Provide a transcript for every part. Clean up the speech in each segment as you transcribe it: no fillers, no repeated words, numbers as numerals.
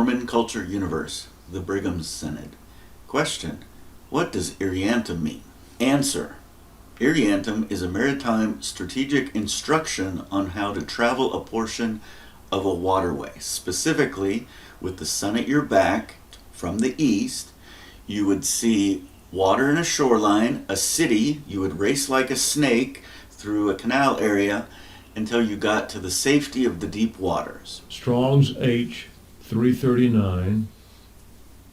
Mormon Culture Universe, the Brigham Synod. Question: what does Irreantum mean? Answer: Irreantum is a maritime strategic instruction on how to travel a portion of a waterway. Specifically, with the sun at your back from the east, you would see water in a shoreline, a city. You would race like a snake through a canal area until you got to the safety of the deep waters. Strong's H 339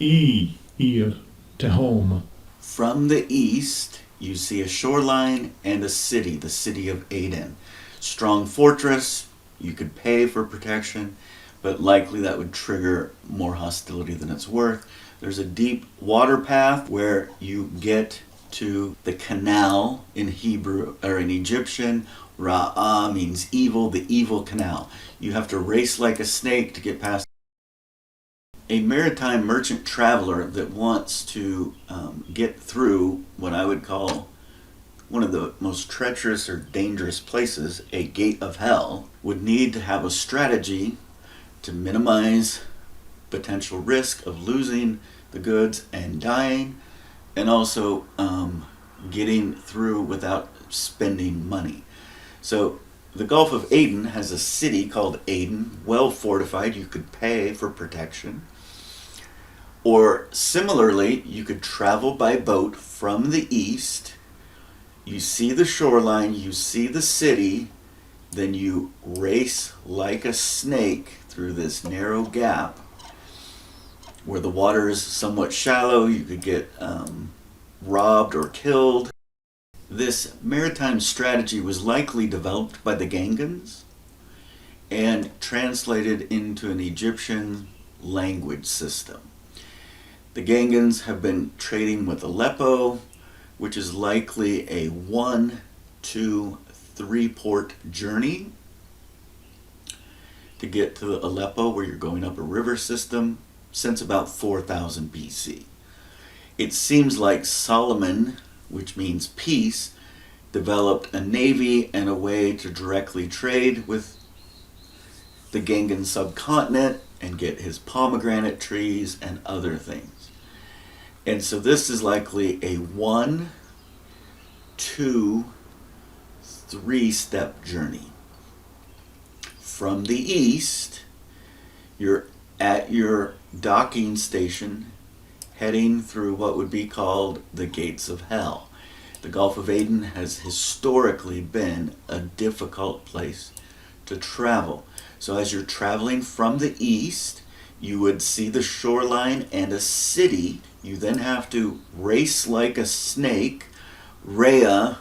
Irreantum. From the east, you see a shoreline and a city, the city of Aden. Strong fortress, you could pay for protection, but likely that would trigger more hostility than it's worth. There's a deep water path where you get to the canal in Hebrew, or in Egyptian. Ra'ah means evil, the evil canal. You have to race like a snake to get past. A maritime merchant traveler that wants to get through what I would call one of the most treacherous or dangerous places, a gate of hell, would need to have a strategy to minimize potential risk of losing the goods and dying, and also getting through without spending money. So the Gulf of Aden has a city called Aden, well fortified. You could pay for protection. Or similarly, you could travel by boat from the east. You see the shoreline, you see the city, then you race like a snake through this narrow gap where the water is somewhat shallow. You could get robbed or killed. This maritime strategy was likely developed by the Gangans and translated into an Egyptian language system. The Gangans have been trading with Aleppo, which is likely a 1, 2, 3 port journey to get to Aleppo, where you're going up a river system, since about 4000 BC. It seems like Solomon, which means peace, developed a navy and a way to directly trade with the Gangan subcontinent and get his pomegranate trees and other things. And so this is likely a 1, 2, 3 step journey. From the east, you're at your docking station heading through what would be called the gates of hell. The Gulf of Aden has historically been a difficult place to travel. So as you're traveling from the east, you would see the shoreline and a city. You then have to race like a snake. Rhea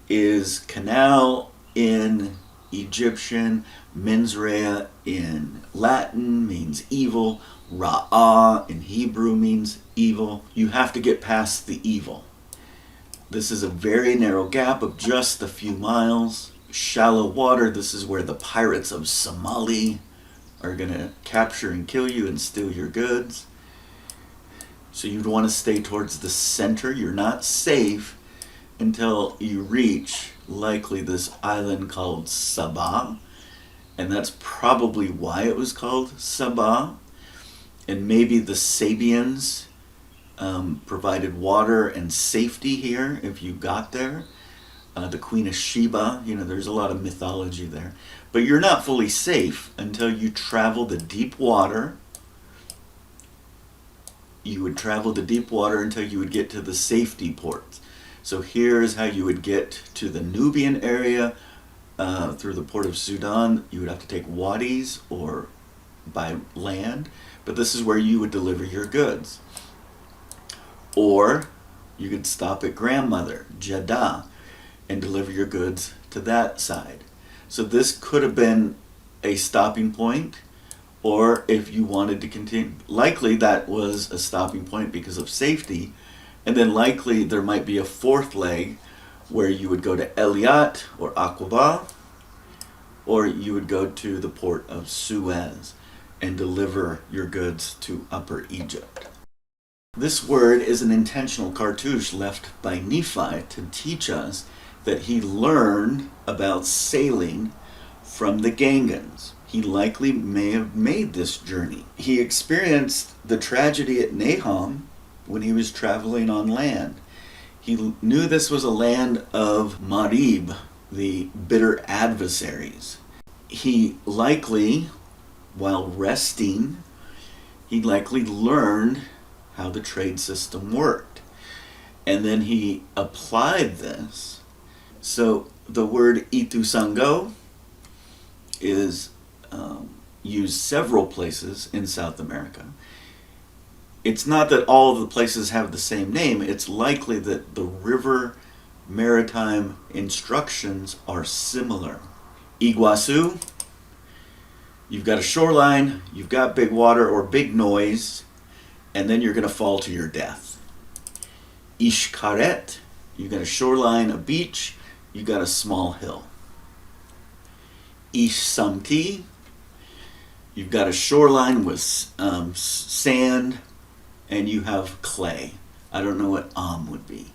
is canal in Egyptian. Menzrea in Latin means evil. Ra'ah in Hebrew means evil. You have to get past the evil. This is a very narrow gap of just a few miles. Shallow water. This is where the pirates of Somali are going to capture and kill you and steal your goods. So you'd want to stay towards the center. You're not safe until you reach likely this island called Sabah. And that's probably why it was called Sabah. And maybe the Sabians provided water and safety here if you got there. The Queen of Sheba, there's a lot of mythology there. But you're not fully safe until you travel the deep water. You would travel the deep water until you would get to the safety ports. So here's how you would get to the Nubian area through the port of Sudan. You would have to take wadis or by land, but this is where you would deliver your goods. Or you could stop at Grandmother, Jeddah, and deliver your goods to that side. So this could have been a stopping point, or if you wanted to continue, likely that was a stopping point because of safety, and then likely there might be a fourth leg where you would go to Eliat or Aqaba, or you would go to the port of Suez and deliver your goods to Upper Egypt. This word is an intentional cartouche left by Nephi to teach us that he learned about sailing from the Gangans. He likely may have made this journey. He experienced the tragedy at Nahum when he was traveling on land. He knew this was a land of Marib, the bitter adversaries. He likely, while resting, he likely learned how the trade system worked. And then he applied this. So the word itusango is used several places in South America. It's not that all of the places have the same name. It's likely that the river maritime instructions are similar. Iguazu, you've got a shoreline, you've got big water or big noise, and then you're going to fall to your death. Xcaret, you've got a shoreline, a beach, you've got a small hill. Ixamti, you've got a shoreline with sand, and you have clay. I don't know what would be.